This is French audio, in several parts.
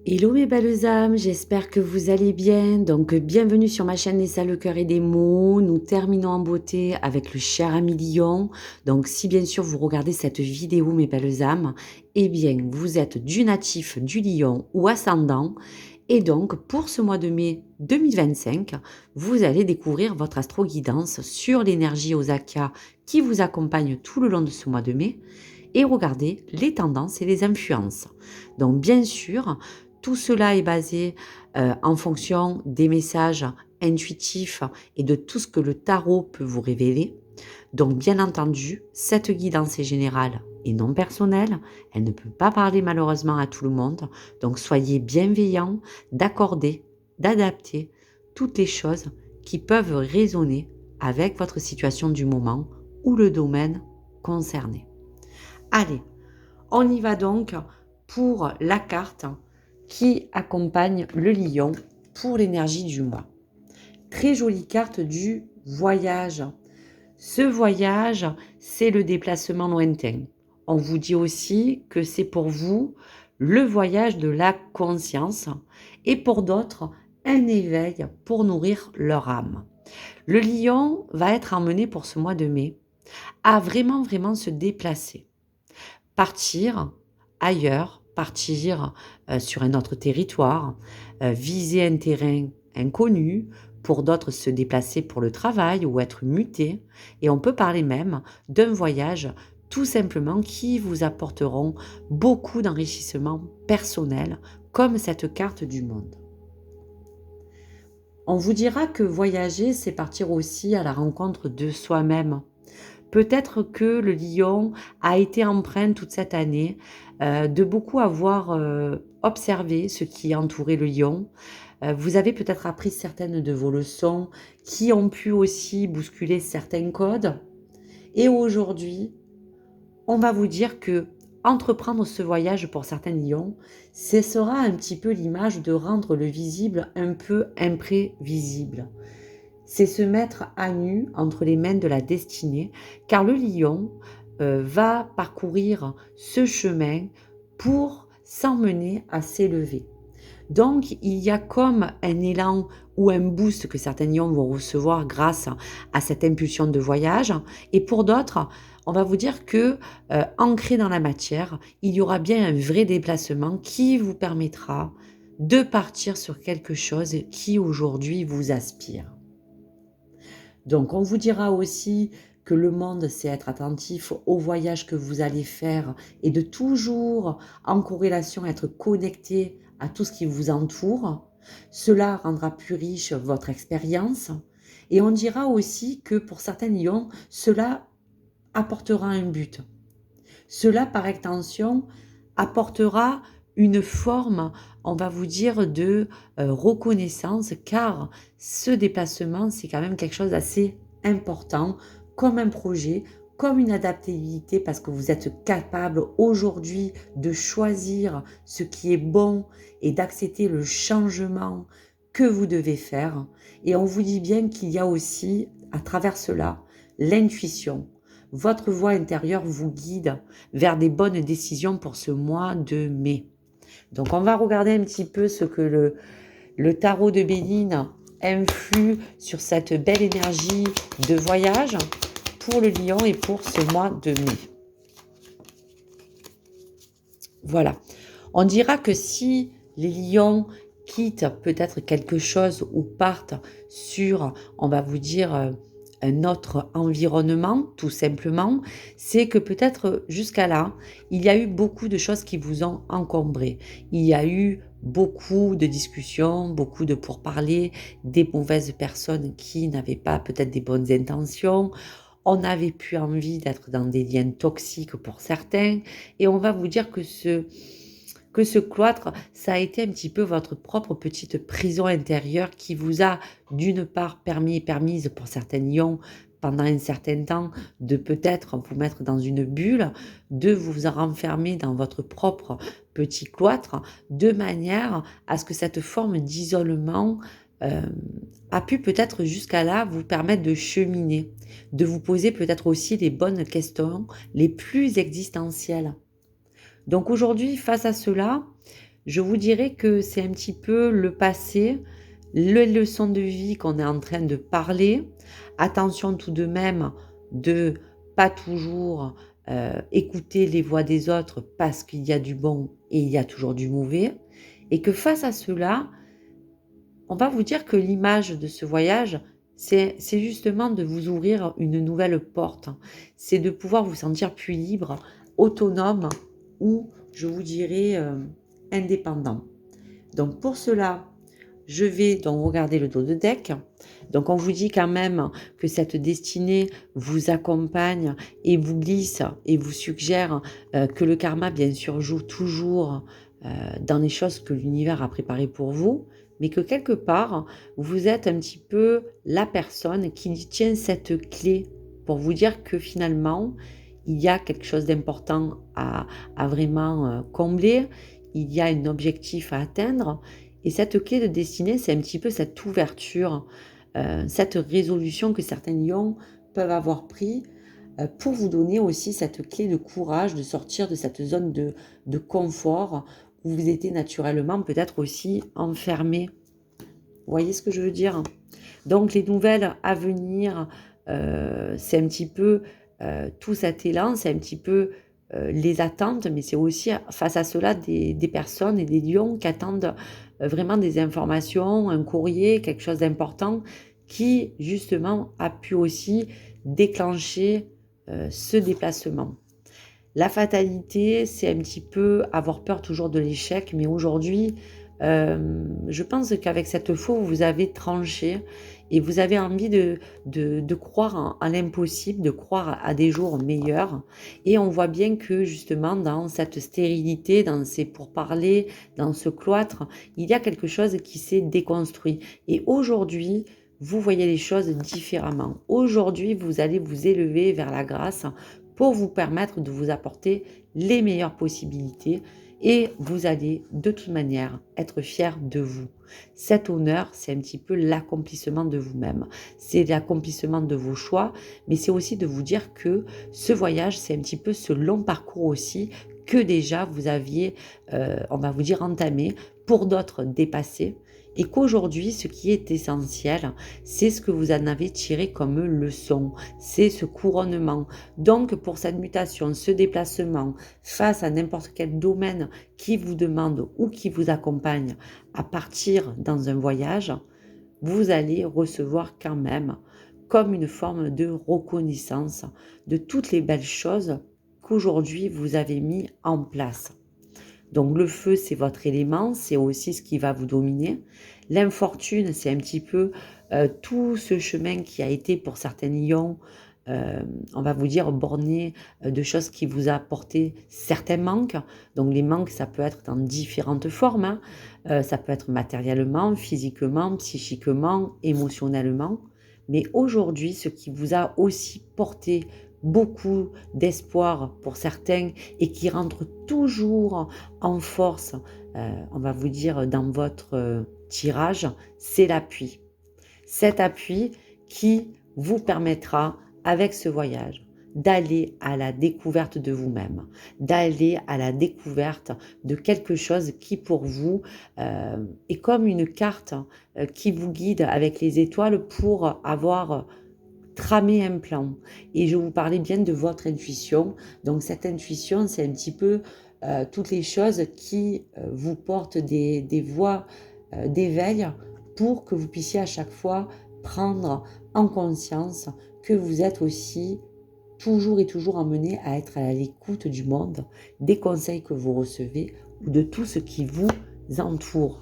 Hello mes belles âmes, j'espère que vous allez bien. Donc bienvenue sur ma chaîne Nessa le cœur et des mots. Nous terminons en beauté avec le cher ami Lion. Donc si bien sûr vous regardez cette vidéo mes belles âmes, eh bien vous êtes du natif du Lion ou ascendant. Et donc pour ce mois de mai 2025, vous allez découvrir votre astro-guidance sur l'énergie Osaka qui vous accompagne tout le long de ce mois de mai et regarder les tendances et les influences. Donc bien sûr, tout cela est basé en fonction des messages intuitifs et de tout ce que le tarot peut vous révéler. Donc bien entendu, cette guidance est générale et non personnelle. Elle ne peut pas parler malheureusement à tout le monde. Donc soyez bienveillants d'accorder, d'adapter toutes les choses qui peuvent résonner avec votre situation du moment ou le domaine concerné. Allez, on y va donc pour la carte qui accompagne le lion pour l'énergie du mois. Très jolie carte du voyage. Ce voyage, c'est le déplacement lointain. On vous dit aussi que c'est pour vous le voyage de la conscience et pour d'autres, un éveil pour nourrir leur âme. Le lion va être emmené pour ce mois de mai à vraiment se déplacer. Partir ailleurs, partir sur un autre territoire, viser un terrain inconnu, pour d'autres se déplacer pour le travail ou être muté. Et on peut parler même d'un voyage tout simplement qui vous apporteront beaucoup d'enrichissement personnel, comme cette carte du monde. On vous dira que voyager, c'est partir aussi à la rencontre de soi-même. Peut-être que le lion a été empreint toute cette année de beaucoup avoir observé ce qui entourait le lion. Vous avez peut-être appris certaines de vos leçons qui ont pu aussi bousculer certains codes. Et aujourd'hui, on va vous dire que entreprendre ce voyage pour certains lions, ce sera un petit peu l'image de rendre le visible un peu imprévisible. C'est se mettre à nu entre les mains de la destinée, car le lion va parcourir ce chemin pour s'emmener à s'élever. Donc, il y a comme un élan ou un boost que certains lions vont recevoir grâce à cette impulsion de voyage. Et pour d'autres, on va vous dire que, ancré dans la matière, il y aura bien un vrai déplacement qui vous permettra de partir sur quelque chose qui aujourd'hui vous aspire. Donc, on vous dira aussi que le monde, c'est être attentif au voyage que vous allez faire et de toujours, en corrélation, être connecté à tout ce qui vous entoure. Cela rendra plus riche votre expérience. Et on dira aussi que pour certains lions, cela apportera un but. Cela, par extension, apportera une forme, on va vous dire, de reconnaissance, car ce déplacement, c'est quand même quelque chose d'assez important, comme un projet, comme une adaptabilité, parce que vous êtes capable aujourd'hui de choisir ce qui est bon et d'accepter le changement que vous devez faire. Et on vous dit bien qu'il y a aussi, à travers cela, l'intuition. Votre voix intérieure vous guide vers des bonnes décisions pour ce mois de mai. Donc on va regarder un petit peu ce que le tarot de Béline influe sur cette belle énergie de voyage pour le lion et pour ce mois de mai. Voilà. On dira que si les lions quittent peut-être quelque chose ou partent sur, on va vous dire, un autre environnement, tout simplement, c'est que peut-être jusqu'à là, il y a eu beaucoup de choses qui vous ont encombré. Il y a eu beaucoup de discussions, beaucoup de pourparlers, des mauvaises personnes qui n'avaient pas peut-être des bonnes intentions. On n'avait plus envie d'être dans des liens toxiques pour certains. Et on va vous dire que ce cloître, ça a été un petit peu votre propre petite prison intérieure qui vous a d'une part permise pour certains lions pendant un certain temps de peut-être vous mettre dans une bulle, de vous renfermer dans votre propre petit cloître, de manière à ce que cette forme d'isolement a pu peut-être jusqu'à là vous permettre de cheminer, de vous poser peut-être aussi les bonnes questions les plus existentielles. Donc aujourd'hui, face à cela, Je vous dirais que c'est un petit peu le passé, les leçons de vie qu'on est en train de parler. Attention tout de même de pas toujours, écouter les voix des autres parce qu'il y a du bon et il y a toujours du mauvais et que face à cela, on va vous dire que l'image de ce voyage, c'est justement de vous ouvrir une nouvelle porte. C'est de pouvoir vous sentir plus libre, autonome ou je vous dirais, indépendant. Donc pour cela, je vais donc regarder le dos de deck. Donc on vous dit quand même que cette destinée vous accompagne et vous glisse et vous suggère, que le karma bien sûr joue toujours, dans les choses que l'univers a préparées pour vous, mais que quelque part, vous êtes un petit peu la personne qui tient cette clé pour vous dire que finalement, il y a quelque chose d'important à vraiment, combler, il y a un objectif à atteindre et cette clé de destinée, c'est un petit peu cette ouverture, cette résolution que certains lions peuvent avoir pris, pour vous donner aussi cette clé de courage de sortir de cette zone de confort où vous étiez naturellement peut-être aussi enfermé. Vous voyez ce que je veux dire? Donc les nouvelles à venir, c'est un petit peu, tout cet élan, c'est un petit peu, les attentes, mais c'est aussi face à cela des personnes et des lions qui attendent, vraiment des informations, un courrier, quelque chose d'important qui justement a pu aussi déclencher, ce déplacement. La fatalité, c'est un petit peu avoir peur toujours de l'échec, mais aujourd'hui, je pense qu'avec cette faux, vous avez tranché et vous avez envie de croire en l'impossible, de croire à des jours meilleurs. Et on voit bien que justement, dans cette stérilité, dans ces pourparlers, dans ce cloître, il y a quelque chose qui s'est déconstruit. Et aujourd'hui, vous voyez les choses différemment. Aujourd'hui, vous allez vous élever vers la grâce pour vous permettre de vous apporter les meilleures possibilités et vous allez de toute manière être fier de vous. Cet honneur, c'est un petit peu l'accomplissement de vous-même. C'est l'accomplissement de vos choix, mais c'est aussi de vous dire que ce voyage, c'est un petit peu ce long parcours aussi que déjà vous aviez, on va vous dire, entamé, pour d'autres dépassé, et qu'aujourd'hui, ce qui est essentiel, c'est ce que vous en avez tiré comme leçon, c'est ce couronnement. Donc, pour cette mutation, ce déplacement, face à n'importe quel domaine qui vous demande ou qui vous accompagne à partir dans un voyage, vous allez recevoir quand même comme une forme de reconnaissance de toutes les belles choses qu'aujourd'hui vous avez mis en place. Donc le feu, c'est votre élément, c'est aussi ce qui va vous dominer. L'infortune, c'est un petit peu tout ce chemin qui a été pour certains lions, on va vous dire, borné de choses qui vous a apporté certains manques. Donc les manques, ça peut être dans différentes formes, hein. Ça peut être matériellement, physiquement, psychiquement, émotionnellement. Mais aujourd'hui, ce qui vous a aussi porté beaucoup d'espoir pour certains et qui rentre toujours en force, on va vous dire, dans votre tirage, c'est l'appui. Cet appui qui vous permettra, avec ce voyage, d'aller à la découverte de vous-même, d'aller à la découverte de quelque chose qui pour vous est comme une carte qui vous guide avec les étoiles pour avoir tramé un plan. Et je vous parlais bien de votre intuition. Donc cette intuition, c'est un petit peu toutes les choses qui vous portent des voies d'éveil pour que vous puissiez à chaque fois prendre en conscience que vous êtes aussi toujours et toujours emmené à être à l'écoute du monde, des conseils que vous recevez ou de tout ce qui vous entoure.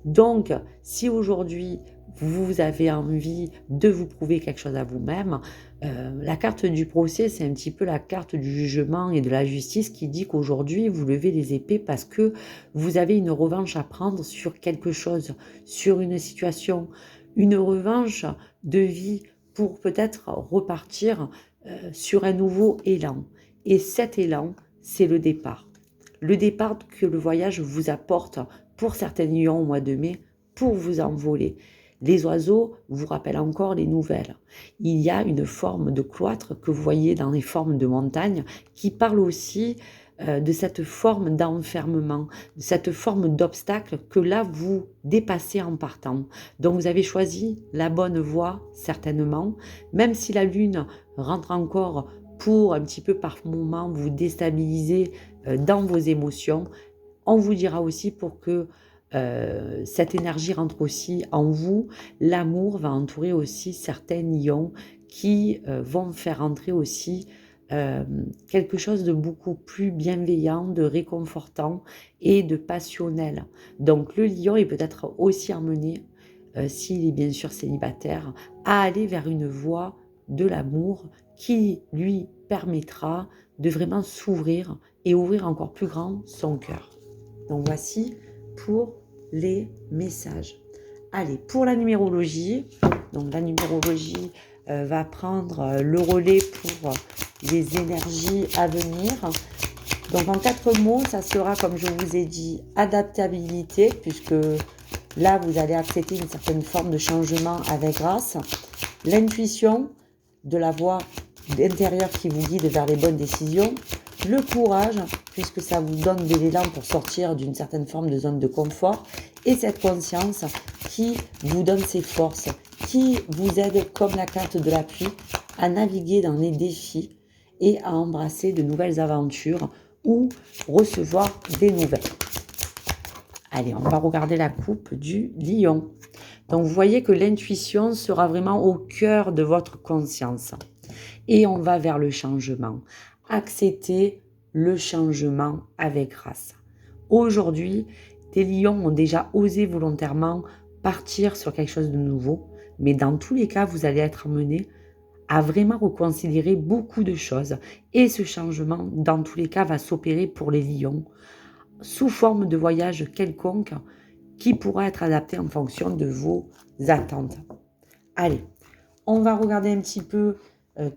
Donc, si aujourd'hui, vous avez envie de vous prouver quelque chose à vous-même, la carte du procès, c'est un petit peu la carte du jugement et de la justice qui dit qu'aujourd'hui, vous levez les épées parce que vous avez une revanche à prendre sur quelque chose, sur une situation, une revanche de vie pour peut-être repartir sur un nouveau élan. Et cet élan, c'est le départ. Le départ que le voyage vous apporte pour certains lions au mois de mai, pour vous envoler. Les oiseaux vous rappellent encore les nouvelles. Il y a une forme de cloître que vous voyez dans les formes de montagnes qui parle aussi de cette forme d'enfermement, de cette forme d'obstacle que là, vous dépassez en partant. Donc, vous avez choisi la bonne voie, certainement, même si la Lune rentre encore pour un petit peu par moment vous déstabiliser dans vos émotions. On vous dira aussi pour que cette énergie rentre aussi en vous. L'amour va entourer aussi certains lions qui vont faire entrer aussi quelque chose de beaucoup plus bienveillant, de réconfortant et de passionnel. Donc le lion est peut-être aussi emmené, s'il est bien sûr célibataire, à aller vers une voie de l'amour qui lui permettra de vraiment s'ouvrir et ouvrir encore plus grand son cœur. Donc voici pour les messages. Allez, pour la numérologie, donc la numérologie va prendre le relais pour les énergies à venir. Donc en 4 mots, ça sera, comme je vous ai dit, adaptabilité, puisque là, vous allez accepter une certaine forme de changement avec grâce. L'intuition de la voix intérieure qui vous guide vers les bonnes décisions. Le courage, puisque ça vous donne de l'élan pour sortir d'une certaine forme de zone de confort. Et cette conscience qui vous donne ses forces, qui vous aide comme la carte de l'appui à naviguer dans les défis et à embrasser de nouvelles aventures ou recevoir des nouvelles. Allez, on va regarder la coupe du lion. Donc, vous voyez que l'intuition sera vraiment au cœur de votre conscience. Et on va vers le changement. Accepter le changement avec grâce. Aujourd'hui, des lions ont déjà osé volontairement partir sur quelque chose de nouveau. Mais dans tous les cas, vous allez être amené à vraiment reconsidérer beaucoup de choses. Et ce changement, dans tous les cas, va s'opérer pour les lions sous forme de voyage quelconque qui pourra être adapté en fonction de vos attentes. Allez, on va regarder un petit peu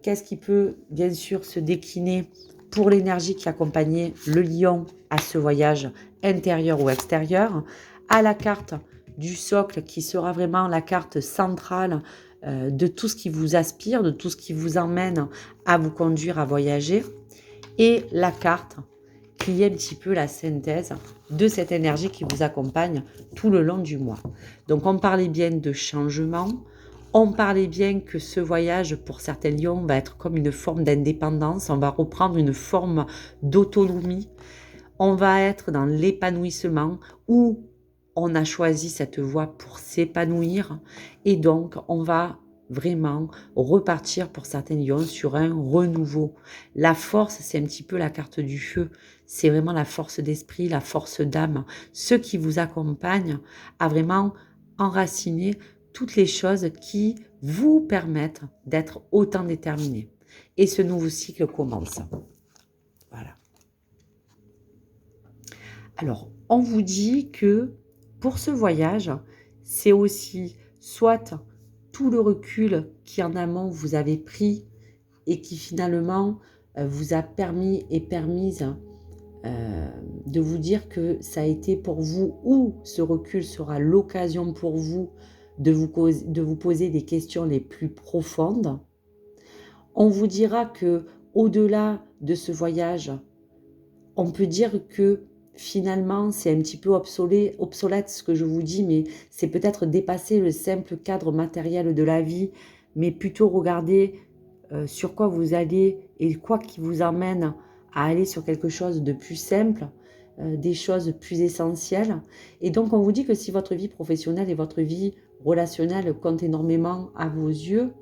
qu'est-ce qui peut bien sûr se décliner pour l'énergie qui accompagnait le lion à ce voyage intérieur ou extérieur, à la carte du socle qui sera vraiment la carte centrale de tout ce qui vous aspire, de tout ce qui vous emmène à vous conduire à voyager, et la carte qui est un petit peu la synthèse de cette énergie qui vous accompagne tout le long du mois. Donc on parlait bien de changement, on parlait bien que ce voyage pour certains lions va être comme une forme d'indépendance, on va reprendre une forme d'autonomie, on va être dans l'épanouissement où on a choisi cette voie pour s'épanouir et donc on va vraiment repartir pour certains lions sur un renouveau. La force, c'est un petit peu la carte du feu, c'est vraiment la force d'esprit, la force d'âme, ce qui vous accompagne à vraiment enraciner toutes les choses qui vous permettent d'être autant déterminés. Et ce nouveau cycle commence. Voilà. Alors, on vous dit que pour ce voyage, c'est aussi soit tout le recul qui en amont vous avez pris et qui finalement vous a permis et permise de vous dire que ça a été pour vous, ou ce recul sera l'occasion pour vous de vous poser des questions les plus profondes. On vous dira que au-delà de ce voyage, on peut dire que finalement, c'est un petit peu obsolète ce que je vous dis, mais c'est peut-être dépasser le simple cadre matériel de la vie, mais plutôt regarder sur quoi vous allez et quoi qui vous emmène à aller sur quelque chose de plus simple, des choses plus essentielles. Et donc, on vous dit que si votre vie professionnelle et votre vie relationnelle comptent énormément à vos yeux,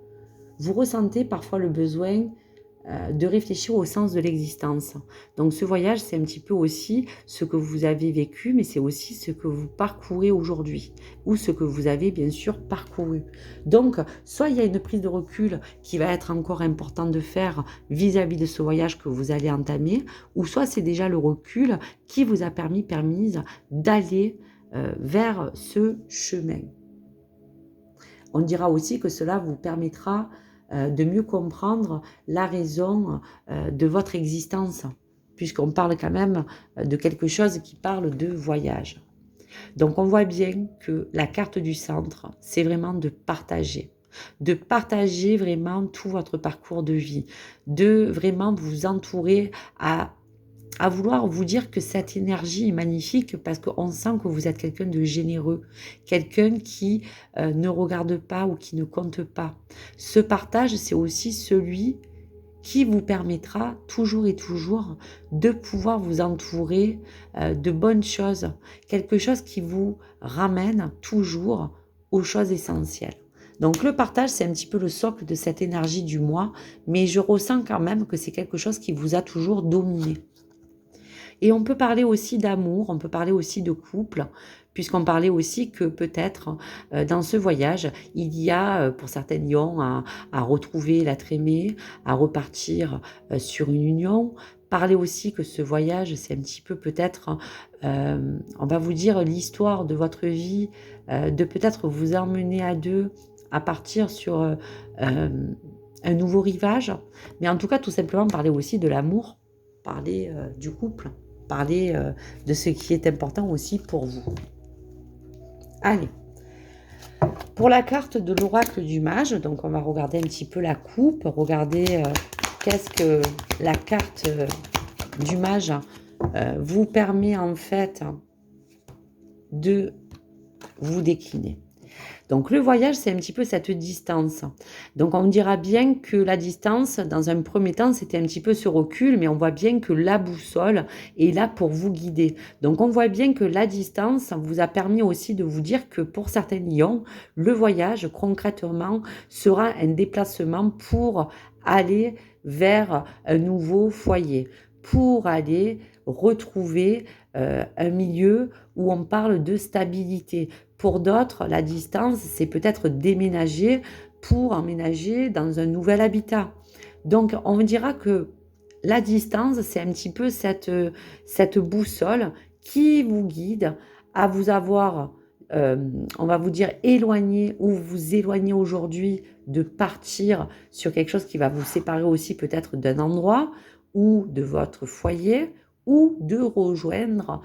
vous ressentez parfois le besoin de réfléchir au sens de l'existence. Donc ce voyage, c'est un petit peu aussi ce que vous avez vécu, mais c'est aussi ce que vous parcourez aujourd'hui, ou ce que vous avez bien sûr parcouru. Donc, soit il y a une prise de recul qui va être encore importante de faire vis-à-vis de ce voyage que vous allez entamer, ou soit c'est déjà le recul qui vous a permise d'aller vers ce chemin. On dira aussi que cela vous permettra de mieux comprendre la raison de votre existence, puisqu'on parle quand même de quelque chose qui parle de voyage. Donc on voit bien que la carte du centre, c'est vraiment de partager vraiment tout votre parcours de vie, de vraiment vous entourer à à vouloir vous dire que cette énergie est magnifique parce qu'on sent que vous êtes quelqu'un de généreux, quelqu'un qui ne regarde pas ou qui ne compte pas. Ce partage, c'est aussi celui qui vous permettra toujours et toujours de pouvoir vous entourer de bonnes choses, quelque chose qui vous ramène toujours aux choses essentielles. Donc le partage, c'est un petit peu le socle de cette énergie du moi, mais je ressens quand même que c'est quelque chose qui vous a toujours dominé. Et on peut parler aussi d'amour, on peut parler aussi de couple, puisqu'on parlait aussi que peut-être dans ce voyage, il y a pour certaines lions à retrouver l'être aimé, à repartir sur une union. Parler aussi que ce voyage, c'est un petit peu peut-être, on va vous dire l'histoire de votre vie, de peut-être vous emmener à deux, à partir sur un nouveau rivage. Mais en tout cas, tout simplement parler aussi de l'amour, parler du couple, parler de ce qui est important aussi pour vous. Allez, pour la carte de l'oracle du mage, donc on va regarder un petit peu la coupe, regarder qu'est-ce que la carte du mage vous permet en fait de vous décliner. Donc le voyage, c'est un petit peu cette distance. Donc on dira bien que la distance, dans un premier temps, c'était un petit peu ce recul, mais on voit bien que la boussole est là pour vous guider. Donc on voit bien que la distance vous a permis aussi de vous dire que pour certains lions, le voyage, concrètement, sera un déplacement pour aller vers un nouveau foyer, pour aller retrouver un milieu où on parle de stabilité. Pour d'autres, la distance, c'est peut-être déménager pour emménager dans un nouvel habitat. Donc, on dira que la distance, c'est un petit peu cette boussole qui vous guide à vous avoir, on va vous dire, éloigné ou vous éloigner aujourd'hui de partir sur quelque chose qui va vous séparer aussi peut-être d'un endroit ou de votre foyer ou de rejoindre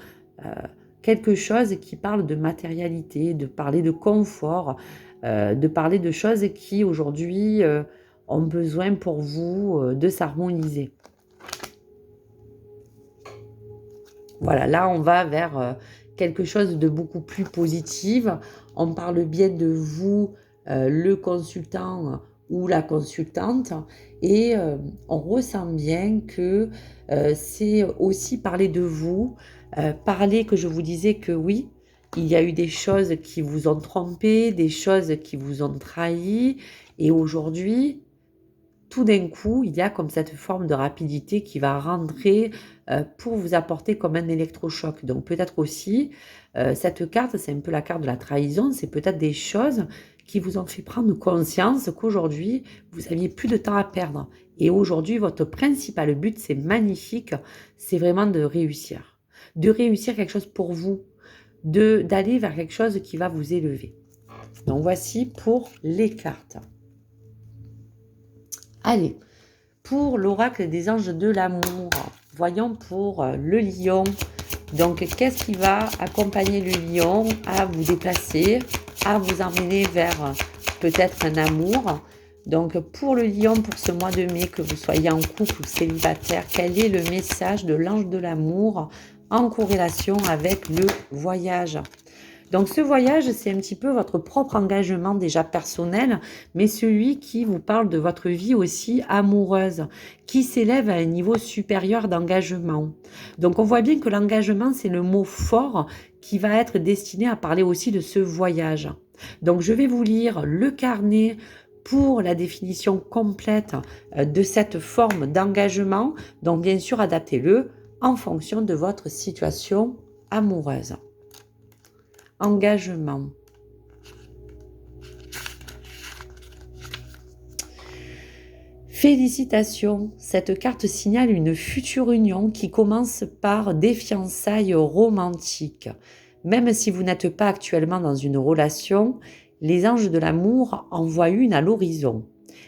quelque chose qui parle de matérialité, de parler de confort, de parler de choses qui aujourd'hui ont besoin pour vous de s'harmoniser. Voilà, là on va vers quelque chose de beaucoup plus positif. On parle bien de vous, le consultant ou la consultante, et on ressent bien que c'est aussi parler de vous, parler que je vous disais que oui, il y a eu des choses qui vous ont trompé, des choses qui vous ont trahi, et aujourd'hui, tout d'un coup, il y a comme cette forme de rapidité qui va rentrer pour vous apporter comme un électrochoc. Donc peut-être aussi, cette carte, c'est un peu la carte de la trahison, c'est peut-être des choses qui vous ont fait prendre conscience qu'aujourd'hui, vous n'aviez plus de temps à perdre. Et aujourd'hui, votre principal but, c'est magnifique, c'est vraiment de réussir. De réussir quelque chose pour vous, d'aller vers quelque chose qui va vous élever. Donc voici pour les cartes. Allez, pour l'oracle des anges de l'amour, voyons pour le lion. Donc, qu'est-ce qui va accompagner le lion à vous déplacer, à vous emmener vers peut-être un amour? Donc, pour le lion, pour ce mois de mai, que vous soyez en couple ou célibataire, quel est le message de l'ange de l'amour en corrélation avec le voyage? Donc ce voyage, c'est un petit peu votre propre engagement déjà personnel, mais celui qui vous parle de votre vie aussi amoureuse, qui s'élève à un niveau supérieur d'engagement. Donc on voit bien que l'engagement, c'est le mot fort qui va être destiné à parler aussi de ce voyage. Donc je vais vous lire le carnet pour la définition complète de cette forme d'engagement. Donc bien sûr, adaptez-le en fonction de votre situation amoureuse. Engagement. Félicitations, cette carte signale une future union qui commence par des fiançailles romantiques. Même si vous n'êtes pas actuellement dans une relation, les anges de l'amour en voient une à l'horizon.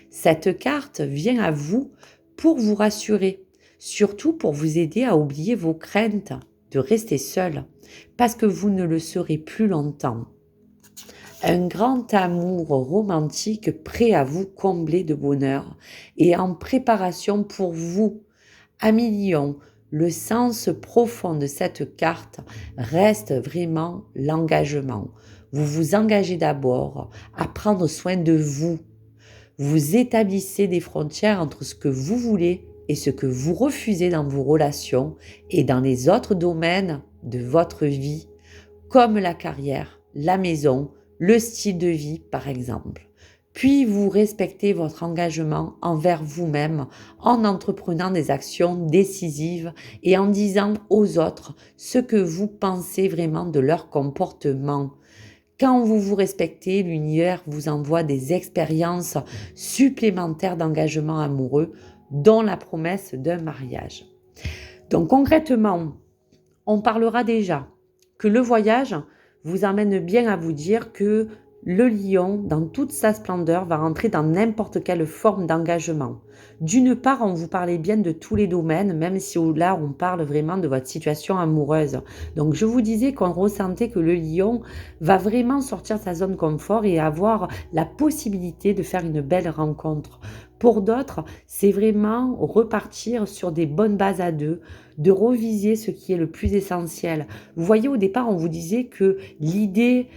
Cette carte vient à vous pour vous rassurer, surtout pour vous aider à oublier vos craintes de rester seul, parce que vous ne le serez plus longtemps. Un grand amour romantique prêt à vous combler de bonheur et en préparation pour vous. Amis lions, le sens profond de cette carte reste vraiment l'engagement. Vous vous engagez d'abord à prendre soin de vous. Vous établissez des frontières entre ce que vous voulez et ce que vous refusez dans vos relations et dans les autres domaines de votre vie, comme la carrière, la maison, le style de vie par exemple. Puis vous respectez votre engagement envers vous-même en entreprenant des actions décisives et en disant aux autres ce que vous pensez vraiment de leur comportement. Quand vous vous respectez, l'univers vous envoie des expériences supplémentaires d'engagement amoureux, dont la promesse d'un mariage. Donc concrètement, on parlera déjà que le voyage vous amène bien à vous dire que le lion, dans toute sa splendeur, va rentrer dans n'importe quelle forme d'engagement. D'une part, on vous parlait bien de tous les domaines, même si là, on parle vraiment de votre situation amoureuse. Donc, je vous disais qu'on ressentait que le lion va vraiment sortir de sa zone confort et avoir la possibilité de faire une belle rencontre. Pour d'autres, c'est vraiment repartir sur des bonnes bases à deux, de reviser ce qui est le plus essentiel. Vous voyez, au départ, on vous disait que l'idée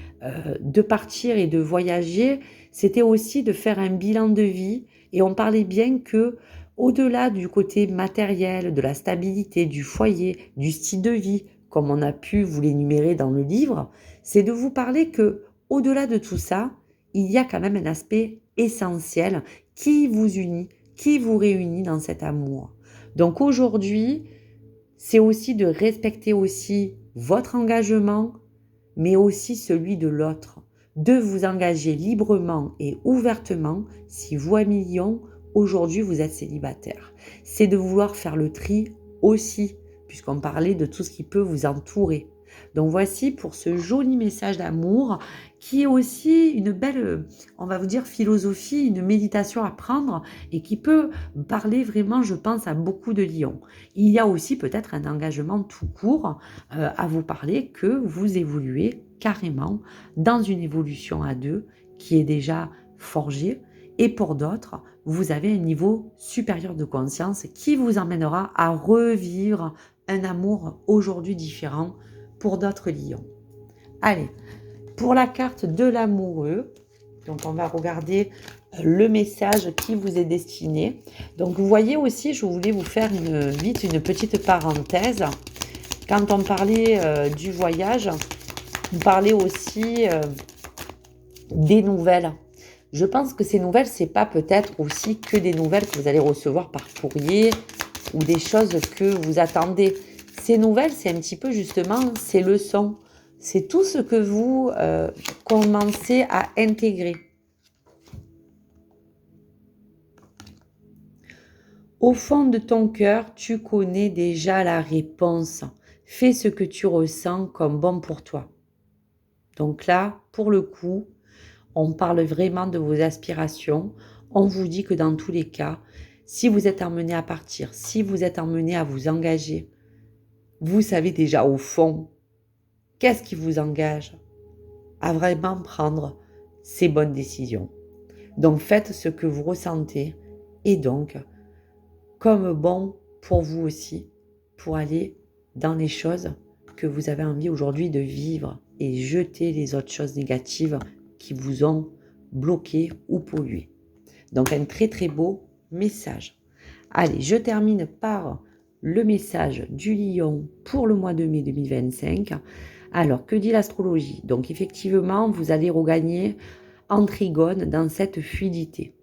de partir et de voyager, c'était aussi de faire un bilan de vie. Et on parlait bien que, au-delà du côté matériel, de la stabilité, du foyer, du style de vie, comme on a pu vous l'énumérer dans le livre, c'est de vous parler que, au-delà de tout ça, il y a quand même un aspect essentiel qui vous unit, qui vous réunit dans cet amour. Donc aujourd'hui, c'est aussi de respecter aussi votre engagement, mais aussi celui de l'autre. De vous engager librement et ouvertement si vous, à million, aujourd'hui vous êtes célibataire. C'est de vouloir faire le tri aussi, puisqu'on parlait de tout ce qui peut vous entourer. Donc voici pour ce joli message d'amour qui est aussi une belle, on va vous dire, philosophie, une méditation à prendre et qui peut parler vraiment, je pense, à beaucoup de lions. Il y a aussi peut-être un engagement tout court à vous parler que vous évoluez carrément dans une évolution à deux qui est déjà forgée. Et pour d'autres, vous avez un niveau supérieur de conscience qui vous emmènera à revivre un amour aujourd'hui différent pour d'autres lions. Allez, pour la carte de l'amoureux, donc on va regarder le message qui vous est destiné. Donc vous voyez aussi, je voulais vous faire vite une petite parenthèse. Quand on parlait du voyage, on parlait aussi des nouvelles. Je pense que ces nouvelles, c'est pas peut-être aussi que des nouvelles que vous allez recevoir par courrier ou des choses que vous attendez. Ces nouvelles, c'est un petit peu justement ces leçons. C'est tout ce que vous commencez à intégrer. Au fond de ton cœur, tu connais déjà la réponse. Fais ce que tu ressens comme bon pour toi. Donc là, pour le coup, on parle vraiment de vos aspirations. On vous dit que dans tous les cas, si vous êtes emmené à partir, si vous êtes emmené à vous engager, vous savez déjà au fond qu'est-ce qui vous engage à vraiment prendre ces bonnes décisions. Donc faites ce que vous ressentez et donc comme bon pour vous aussi, pour aller dans les choses que vous avez envie aujourd'hui de vivre et jeter les autres choses négatives qui vous ont bloqué ou pollué. Donc un très très beau message. Allez, je termine par le message du lion pour le mois de mai 2025. Alors, que dit l'astrologie? Donc effectivement, vous allez regagner en trigone dans cette fluidité.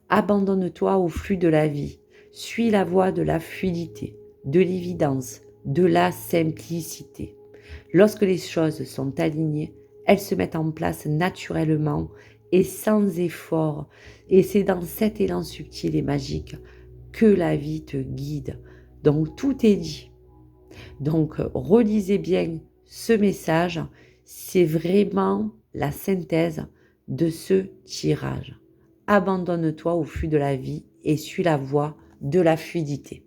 Abandonne-toi au flux de la vie. Suis la voie de la fluidité, de l'évidence, de la simplicité. Lorsque les choses sont alignées, elles se mettent en place naturellement et sans effort. Et c'est dans cet élan subtil et magique que la vie te guide. Donc tout est dit. Donc relisez bien ce message. C'est vraiment la synthèse de ce tirage. Abandonne-toi au flux de la vie et suis la voie de la fluidité.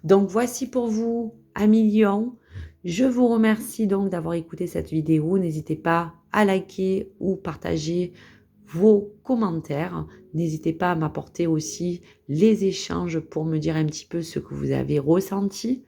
Donc voici pour vous, amis lions. Je vous remercie donc d'avoir écouté cette vidéo. N'hésitez pas à liker ou partager vos commentaires. N'hésitez pas à m'apporter aussi les échanges pour me dire un petit peu ce que vous avez ressenti.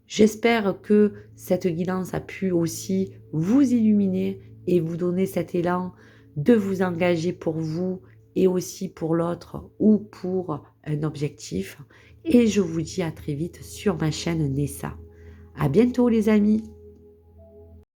J'espère que cette guidance a pu aussi vous illuminer et vous donner cet élan de vous engager pour vous et aussi pour l'autre ou pour un objectif. Et je vous dis à très vite sur ma chaîne Nessa. À bientôt les amis!